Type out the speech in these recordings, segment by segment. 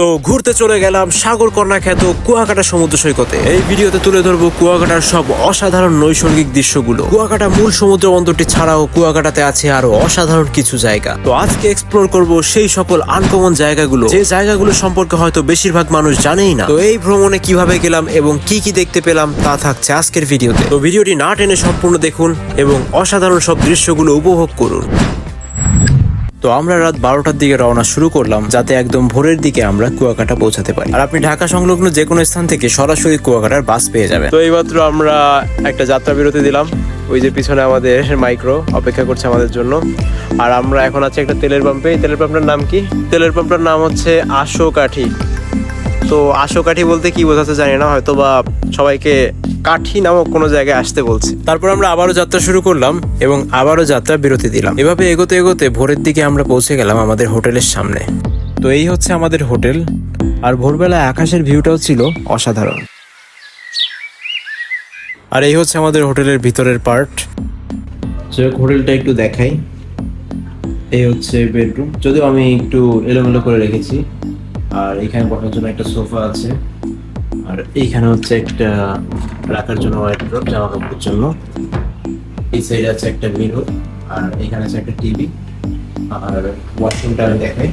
তো ঘুরতে চলে গেলাম সাগরকন্যা খ্যাত কুয়াকাটা সমুদ্র সৈকতে। এই ভিডিওতে তুলে ধরবো কুয়াকাটার সব অসাধারণ নৈসর্গিক দৃশ্যগুলো। কুয়াকাটা মূল সমুদ্র বন্দরটি ছাড়াও কুয়াকাটাতে আছে আরো অসাধারণ কিছু জায়গা। তো আজকে এক্সপ্লোর করব সেই সকল আনকমন জায়গাগুলো, যে জায়গাগুলো সম্পর্কে হয়তো বেশিরভাগ মানুষ জানেই না। তো এই ভ্রমণে কিভাবে গেলাম এবং কি কি দেখতে পেলাম তা থাকছে আজকের ভিডিওতে। তো ভিডিওটি না টেনে সম্পূর্ণ দেখুন এবং অসাধারণ সব দৃশ্যগুলো উপভোগ করুন। তো আমরা রাত 12টার দিকে রওনা শুরু করলাম, যাতে একদম ভোরের দিকে আমরা কুয়াকাটা পৌঁছাতে পারি। আর আপনি ঢাকা সংলগ্ন যে কোনো স্থান থেকে সরাসরি কুয়াকাটার বাস পেয়ে যাবেন। তো এইমাত্র আমরা একটা যাত্রা বিরতি দিলাম। ওই যে পিছনে আমাদের মাইক্রো অপেক্ষা করছে আমাদের জন্য। আর আমরা এখন আছি একটা তেলের পাম্পে। এই তেলের পাম্পটার নাম কি? তেলের পাম্পটার নাম হচ্ছে আশোকাঠি। তো আশোকাঠি বলতে কি বোঝাতে জানি না, হয়তো বা সবাইকে কাঠি নামক কোনো জায়গায় আসতে বলছে। তারপর আমরা আবারও যাত্রা শুরু করলাম এবং আবারও যাত্রা বিরতি দিলাম। এভাবে এগোতে এগোতে ভোরের দিকে আমরা পৌঁছে গেলাম আমাদের হোটেলের সামনে। তো এই হচ্ছে আমাদের হোটেল। আর ভোরবেলায় আকাশের ভিউটাও ছিল অসাধারণ। আর এই হচ্ছে আমাদের হোটেলের ভিতরের পার্ট। হোটেলটা একটু দেখাই। এই হচ্ছে বেডরুম, যদিও আমি একটু এলোমেলো করে রেখেছি। আর এখানে বসার জন্য একটা সোফা আছে। আর এইখানে হচ্ছে একটা রাখার জন্য ওয়ার্ডরোব, জামা কাপড়ের জন্য। এই সাইডে আছে একটা মিরর, আর এখানে আছে একটা টিভি। আর ওয়াশরুমটা আমি দেখাই।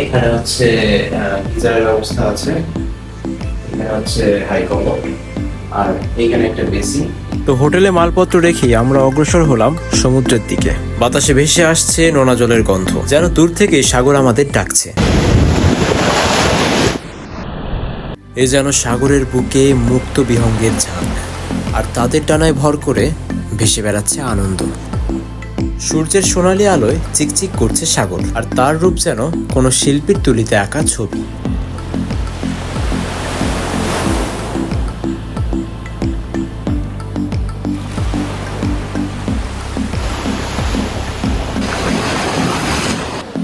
এখানে হচ্ছে গিজারের ব্যবস্থা আছে। এখানে হচ্ছে হাই কমোড, আর এইখানে একটা বেসিন। তো হোটেলে মালপত্র রেখে আমরা অগ্রসর হলাম সমুদ্রের দিকে। বাতাসে ভেসে আসছে নোনা জলের গন্ধ, যেন দূর থেকে সাগর আমাদের ডাকছে। এ যেন সাগরের বুকে মুক্ত বিহঙ্গের ঝাঁক, আর তাদের ডানায় ভর করে ভেসে বেড়াচ্ছে আনন্দ। সূর্যের সোনালী আলোয় চিকচিক করছে সাগর, আর তার রূপ যেন কোনো শিল্পীর তুলিতে আঁকা ছবি।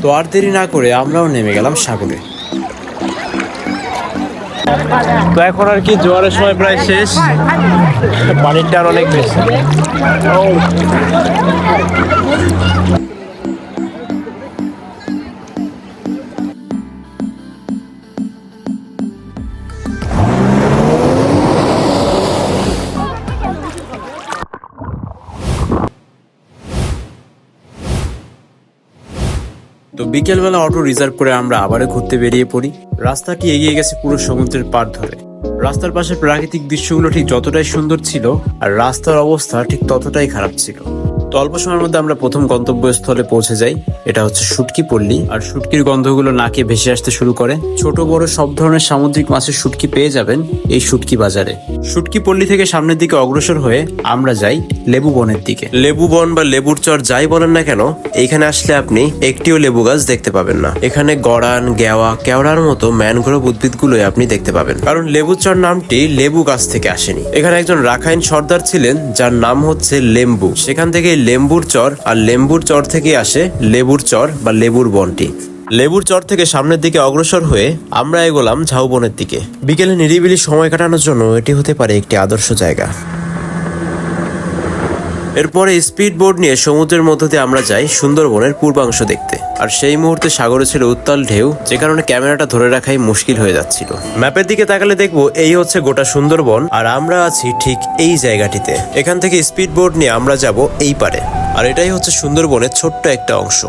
তো আর দেরি না করে আমরাও নেমে গেলাম সাগরে। তো এখন আর কি জোয়ারের সময় প্রায় শেষ, পানির টান অনেক বেশি। তো বিকেলবেলা অটো রিজার্ভ করে আমরা আবারও ঘুরতে বেরিয়ে পড়ি। রাস্তাটি এগিয়ে গেছে পুরো সমুদ্রের পাড় ধরে। রাস্তার পাশে প্রাকৃতিক দৃশ্যগুলো ঠিক যতটাই সুন্দর ছিল, আর রাস্তার অবস্থা ঠিক ততটাই খারাপ ছিল। তো অল্প সময়ের মধ্যে আমরা প্রথম গন্তব্যস্থলে পৌঁছে যাই। এটা হচ্ছে শুটকি পল্লী। আর শুটকির গন্ধগুলো নাকে ভেসে আসতে শুরু করে। ছোট বড় সব ধরনের সামুদ্রিক মাছের শুটকি পেয়ে যাবেন এই শুটকি বাজারে। শুটকি পল্লী থেকে সামনের দিকে অগ্রসর হয়ে আমরা যাই লেবু বনের দিকে। লেবু বন বা লেবুর চর যাই বলেন না কেন, এইখানে আসলে আপনি একটিও লেবু গাছ দেখতে পাবেন না। এখানে গড়ান, গেওয়া, কেওড়ার মতো ম্যানগ্রোভ উদ্ভিদগুলোই আপনি দেখতে পাবেন, কারণ লেবু চর নামটি লেবু গাছ থেকে আসেনি। এখানে একজন রাখাইন সর্দার ছিলেন যার নাম হচ্ছে লেম্বু। সেখান থেকে লেম্বুর চর, আর লেম্বুর চর থেকে আসে লেবুর চর বা লেবুর বনটি। লেবুর চর থেকে সামনের দিকে অগ্রসর হয়ে আমরা এগোলাম ঝাউবনের দিকে। বিকেলে নিরিবিলি সময় কাটানোর জন্য এটি হতে পারে একটি আদর্শ জায়গা। এরপরে স্পিড বোর্ড নিয়ে সমুদ্রের মধ্য দিয়ে আমরা যাই সুন্দরবনের পূর্বাংশ দেখতে। আর সেই মুহূর্তে সাগরে ছিল উত্তাল ঢেউ, যে কারণে ক্যামেরাটা ধরে রাখাই মুশকিল হয়ে যাচ্ছিল। ম্যাপের দিকে তাকালে দেখবো এই হচ্ছে গোটা সুন্দরবন, আর আমরা আছি ঠিক এই জায়গাটিতে। এখান থেকে স্পিড বোর্ড নিয়ে আমরা যাব এই পারে। আর এটাই হচ্ছে সুন্দরবনের ছোট্ট একটা অংশ।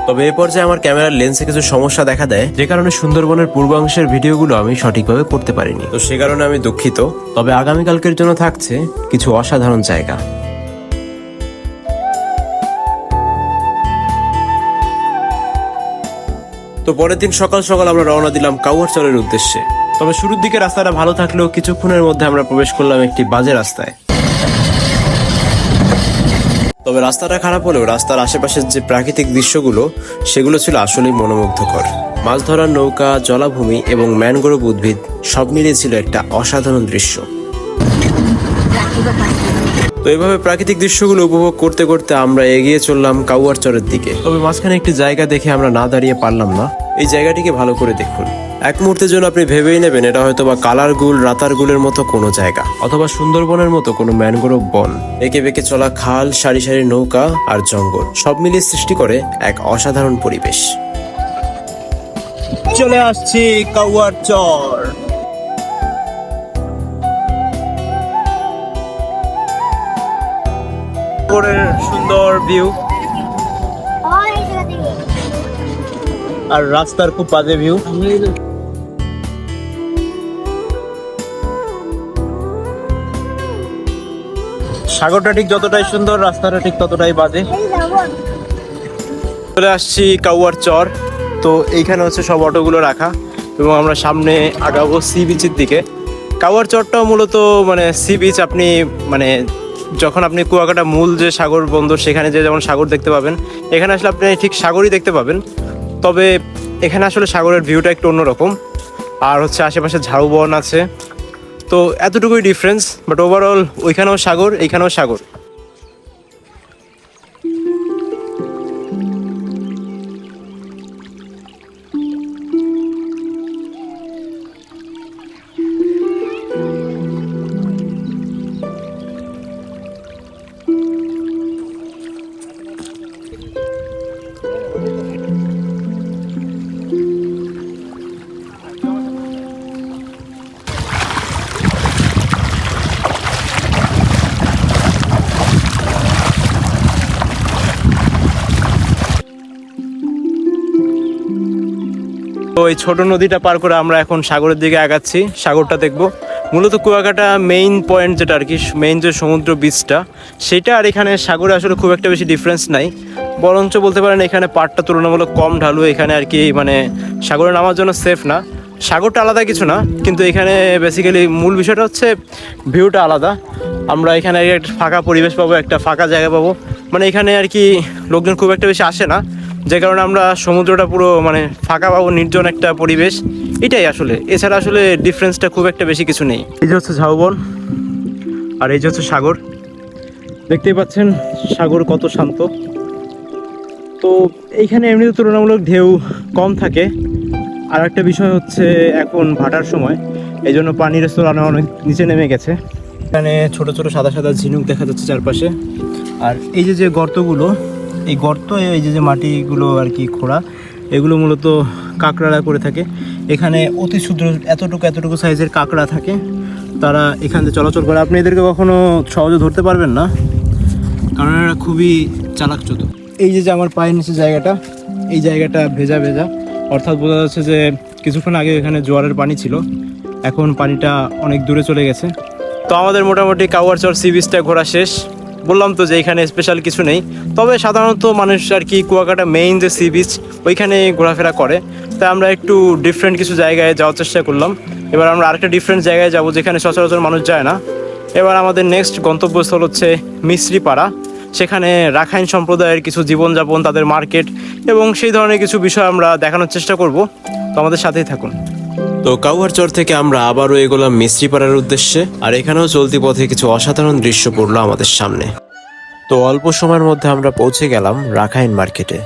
তবে এই পর্যায়ে আমার ক্যামেরার লেন্সে কিছু সমস্যা দেখা দেয়, যে কারণে সুন্দরবনের পূর্বাংশের ভিডিওগুলো আমি সঠিকভাবে করতে পারিনি। তো সে কারণে আমি দুঃখিত। তবে আগামীকালকের জন্য থাকছে কিছু অসাধারণ জায়গা। তো পরের দিন সকাল সকাল আমরা রওনা দিলাম কাউয়ারচরের উদ্দেশ্যে। তবে শুরুর দিকে রাস্তাটা ভালো থাকলেও কিছুক্ষণের মধ্যে আমরা প্রবেশ করলাম একটি বাজে রাস্তায়। তবে রাস্তাটা খারাপ হলেও রাস্তার আশেপাশের যে প্রাকৃতিক দৃশ্যগুলো, সেগুলো ছিল আসলেই মনোমুগ্ধকর। মাছ ধরার নৌকা, জলাভূমি এবং ম্যানগ্রোভ উদ্ভিদ সব মিলিয়ে ছিল একটা অসাধারণ দৃশ্য। তো এইভাবে প্রাকৃতিক দৃশ্যগুলো উপভোগ করতে করতে আমরা এগিয়ে চললাম কাউয়ার চরের দিকে। তবে মাঝখানে একটি জায়গা দেখে আমরা না দাঁড়িয়ে পারলাম না। এই জায়গাটিকে ভালো করে দেখুন। এক মুহূর্তের জন্য আপনি ভেবেই নেবেন এটা হয়তো বা কালারগুল রাতারগুলের মতো কোনো জায়গা, অথবা সুন্দরবনের মতো কোনো ম্যানগ্রোভ বন। একে বেঁকে চলা খাল, সারি সারি নৌকা আর জঙ্গল সব মিলিয়ে সৃষ্টি করে এক অসাধারণ পরিবেশ। চলে আসছি কাউয়ার চর। সুন্দর ভিউ আর রাস্তার খুব বাজে ভিউ। সাগরটা ঠিক যতটাই সুন্দর, রাস্তাটা ঠিক ততটাই বাজে। চলে আসছি কাউয়ার চর। তো এইখানে হচ্ছে সব অটোগুলো রাখা এবং আমরা সামনে আগাবো সি বিচের দিকে। কাউয়ার চরটাও মূলত মানে সি বিচ। আপনি মানে যখন আপনি কুয়াকাটা মূল যে সাগর বন্দর সেখানে যে যেমন সাগর দেখতে পাবেন, এখানে আসলে আপনি ঠিক সাগরই দেখতে পাবেন। তবে এখানে আসলে সাগরের ভিউটা একটু অন্যরকম, আর হচ্ছে আশেপাশে ঝাউবন আছে। তো এতটুকুই ডিফারেন্স, বাট ওভারঅল ওইখানেও সাগর, এইখানেও সাগর। তো এই ছোট নদীটা পার করে আমরা এখন সাগরের দিকে আগাচ্ছি, সাগরটা দেখবো। মূলত কুয়াকাটা মেইন পয়েন্ট যেটা আর কি, মেইন যে সমুদ্র বিচটা সেটা, আর এখানে সাগরে আসলে খুব একটা বেশি ডিফারেন্স নাই। বরঞ্চ বলতে পারেন এখানে পাড়টা তুলনামূলক কম ঢালু। এখানে আর কি মানে সাগরে নামার জন্য সেফ না। সাগরটা আলাদা কিছু না, কিন্তু এখানে বেসিক্যালি মূল বিষয়টা হচ্ছে ভিউটা আলাদা। আমরা এখানে একটা ফাঁকা পরিবেশ পাবো, একটা ফাঁকা জায়গা পাবো। মানে এখানে আর কি লোকজন খুব একটা বেশি আসে না, যে কারণে আমরা সমুদ্রটা পুরো মানে ফাঁকা পাবো, নির্জন একটা পরিবেশ। এটাই আসলে, এছাড়া আসলে ডিফারেন্সটা খুব একটা বেশি কিছু নেই। এই যে হচ্ছে ঝাউবন আর এই যে হচ্ছে সাগর। দেখতেই পাচ্ছেন সাগর কত শান্ত। তো এইখানে এমনিতে তুলনামূলক ঢেউ কম থাকে। আর একটা বিষয় হচ্ছে এখন ভাটার সময়, এই জন্য পানির স্তর অনেক নিচে নেমে গেছে। এখানে ছোট ছোট সাদা সাদা ঝিনুক দেখা যাচ্ছে চারপাশে। আর এই যে গর্তগুলো, এই গর্ত, এই যে মাটিগুলো আর কি খোঁড়া, এগুলো মূলত কাঁকড়ারা করে থাকে। এখানে অতি ক্ষুদ্র এতটুকু সাইজের কাঁকড়া থাকে, তারা এখান থেকে চলাচল করে। আপনি এদেরকে কখনো সহজে ধরতে পারবেন না, কারণ এরা খুবই চালাক চতুর। এই যে আমার পায়ের নিচে জায়গাটা, এই জায়গাটা ভেজা ভেজা, অর্থাৎ বোঝা যাচ্ছে যে কিছুক্ষণ আগে এখানে জোয়ারের পানি ছিল, এখন পানিটা অনেক দূরে চলে গেছে। তো আমাদের মোটামুটি কাউয়ার চর সি বিচটা ঘোরা শেষ। বললাম তো যে এখানে স্পেশাল কিছু নেই, তবে সাধারণত মানুষ আর কি কুয়াকাটা মেইন যে সি বিচ ওইখানে ঘোরাফেরা করে। তাই আমরা একটু ডিফারেন্ট কিছু জায়গায় যাওয়ার চেষ্টা করলাম। এবার আমরা আরেকটা ডিফারেন্ট জায়গায় যাব যেখানে সচরাচর মানুষ যায় না। এবার আমাদের নেক্সট গন্তব্যস্থল হচ্ছে মিস্ত্রিপাড়া। সেখানে রাখাইন সম্প্রদায়ের কিছু জীবনযাপন, তাদের মার্কেট এবং সেই ধরনের কিছু বিষয় আমরা দেখানোর চেষ্টা করব। তো আমাদের সাথেই থাকুন। তো কাউয়ার চর থেকে আমরা আবারও এগোলাম মিস্ত্রিপাড়ার উদ্দেশ্যে। আর এখানেও চলতি পথে কিছু অসাধারণ দৃশ্য পড়লো আমাদের সামনে। তো অল্প সময়ের মধ্যে আমরা পৌঁছে গেলাম রাখাইন মার্কেটে।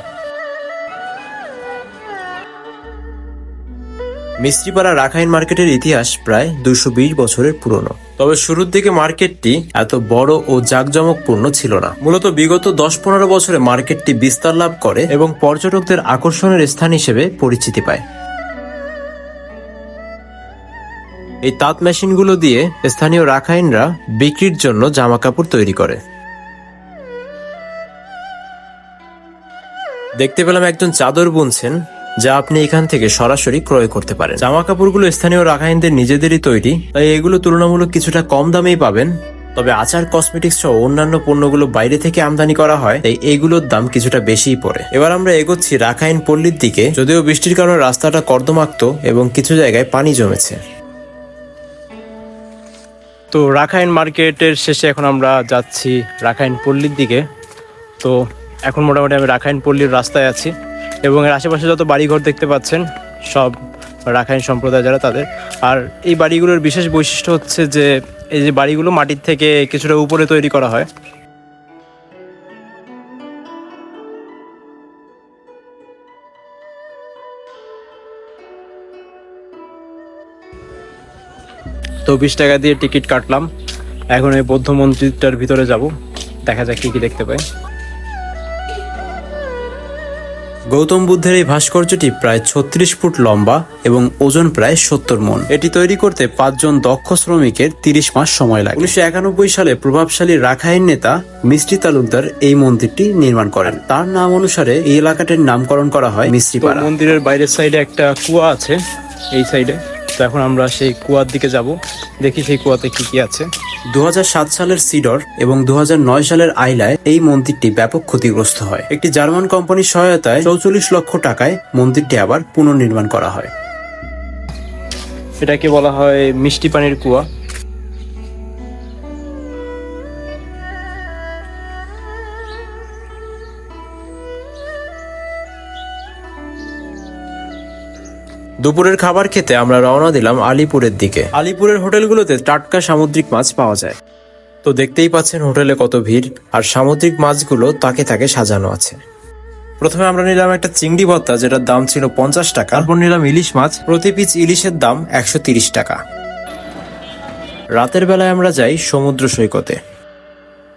মিস্ত্রিপাড়া রাখাইন মার্কেটের ইতিহাস প্রায় 220 বছরের পুরনো। তবে শুরুর দিকে মার্কেটটি এত বড় ও জাঁকজমকপূর্ণ ছিল না। মূলত বিগত 10-15 বছরে মার্কেটটি বিস্তার লাভ করে এবং পর্যটকদের আকর্ষণের স্থান হিসেবে পরিচিতি পায়। এই তাঁত মেশিনগুলো দিয়ে স্থানীয় রাখাইনরা বিক্রির জন্য জামা কাপড় তৈরি করে। দেখতে পেলাম একজন চাদর বুনছেন, যা আপনি এখান থেকে সরাসরি ক্রয় করতে পারেন। জামা কাপড়গুলো স্থানীয় রাখাইনদের নিজেদেরই তৈরি, তাই এগুলো তুলনামূলক কিছুটা কম দামেই পাবেন। তবে আচার, কসমেটিক্স সহ অন্যান্য পণ্যগুলো বাইরে থেকে আমদানি করা হয়, তাই এইগুলোর দাম কিছুটা বেশিই পড়ে। এবার আমরা এগোচ্ছি রাখাইন পল্লীর দিকে, যদিও বৃষ্টির কারণে রাস্তাটা কর্দমাক্ত এবং কিছু জায়গায় পানি জমেছে। তো রাখাইন মার্কেটের শেষে এখন আমরা যাচ্ছি রাখাইন পল্লীর দিকে। তো এখন মোটামুটি আমি রাখাইন পল্লীর রাস্তায় আছি এবং এর আশেপাশে যত বাড়িঘর দেখতে পাচ্ছেন সব রাখাইন সম্প্রদায় যারা তাদের। আর এই বাড়িগুলোর বিশেষ বৈশিষ্ট্য হচ্ছে যে এই যে বাড়িগুলো মাটির থেকে কিছুটা উপরে তৈরি করা হয়। তো 20 টাকা দিয়ে টিকিট কাটলাম। এখন এই বৌদ্ধ মন্দিরটার ভিতরে যাব, দেখা যাক কি কি দেখতে পাই। গৌতম বুদ্ধের এই ভাস্কর্যটি প্রায় 36 ফুট লম্বা এবং ওজন প্রায় 70 মণ। এটি তৈরি করতে 5 জন দক্ষ শ্রমিকের 30 মাস সময় লাগে। 1991 সালে প্রভাবশালী রাখাইন নেতা মিস্ত্রি তালুকদার এই মন্দিরটি নির্মাণ করেন। তার নাম অনুসারে এই এলাকাটির নামকরণ করা হয় মিস্ত্রিপাড়া। মন্দিরের বাইরের সাইডে একটা কুয়া আছে, এই সাইডে। তো এখন আমরা সেই কুয়ার দিকে যাব, দেখি সেই কুয়াতে কি কি আছে। 2007 সালের সিডর এবং 2009 সালের আইলায় এই মন্দিরটি ব্যাপক ক্ষতিগ্রস্ত হয়। একটি জার্মান কোম্পানির সহায়তায় 44 লক্ষ টাকায় মন্দিরটি আবার পুনর্নির্মাণ করা হয়। এটাকে বলা হয় মিষ্টি পানির কুয়া। দুপুরের খাবার খেতে আমরা রওনা দিলাম আলিপুরের দিকে। আলিপুরের হোটেলগুলোতে টাটকা সামুদ্রিক মাছ পাওয়া যায়। তো দেখতেই পাচ্ছেন হোটেলে কত ভিড়, আর সামুদ্রিক মাছগুলো তাকে তাকে সাজানো আছে। প্রথমে আমরা নিলাম একটা চিংড়ি ভর্তা, যেটার দাম ছিল 50 টাকা। তারপর নিলাম ইলিশ মাছ, প্রতি পিস ইলিশের দাম 130 টাকা। রাতের বেলায় আমরা যাই সমুদ্র সৈকতে।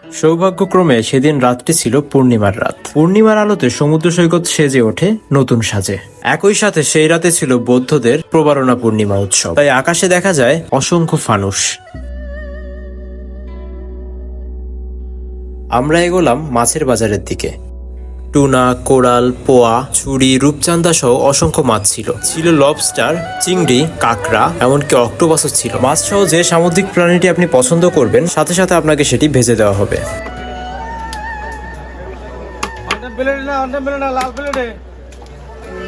সৌভাগ্যক্রমে সেদিন রাতটি ছিল পূর্ণিমার রাত। পূর্ণিমার আলোতে সমুদ্র সৈকত সেজে ওঠে নতুন সাজে। একই সাথে সেই রাতে ছিল বৌদ্ধদের প্রবারণা পূর্ণিমা উৎসব, তাই আকাশে দেখা যায় অসংখ্য ফানুস। আমরা এগোলাম মাছের বাজারের দিকে। টুনা, কোরাল, পোয়া, ছুরি, রূপচান্দা সহ অসংখ্য মাছ ছিল। ছিল লবস্টার, চিংড়ি, কাঁকড়া, এমনকি অক্টোপাসও ছিল। মাছ সহ যে সামুদ্রিক প্রাণীটি আপনি পছন্দ করবেন, সাথে সাথে আপনাকে সেটি ভেজে দেওয়া হবে।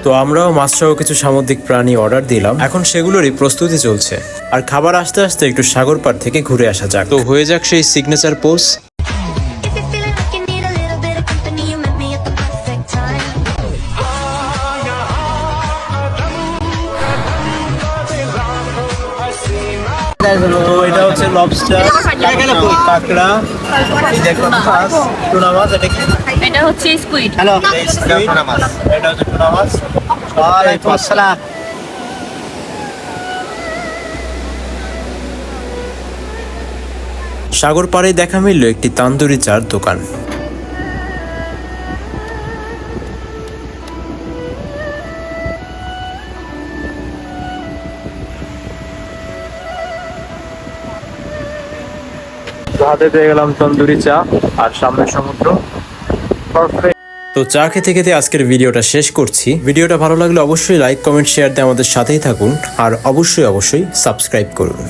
তো আমরাও মাছ সহ কিছু সামুদ্রিক প্রাণী অর্ডার দিলাম। এখন সেগুলোরই প্রস্তুতি চলছে, আর খাবার আসতে আসতে একটু সাগর পাড় থেকে ঘুরে আসা যাক। তো হয়ে যাক সেই সিগনেচার পোজ। তো এটা হচ্ছে লবস্টার, কাঁকড়া, এই দেখুন মাছ, টুনা মাছ। এটা কি? এটা হচ্ছে স্কুইড। হ্যালো, টুনা মাছ। এটা হচ্ছে টুনা মাছ। ওয়ালাইকুম আসসালাম। সাগর পাড়ে দেখা মিলল একটি তান্দুরি চার দোকান। হাতে পেয়ে গেলাম তন্দুরি চা আর সামনে সমুদ্র। পারফেক্ট। তো চা খেতে খেতে আজকের ভিডিওটা শেষ করছি। ভিডিওটা ভালো লাগলে অবশ্যই লাইক, কমেন্ট, শেয়ার দিয়ে আমাদের সাথেই থাকুন, আর অবশ্যই সাবস্ক্রাইব করুন।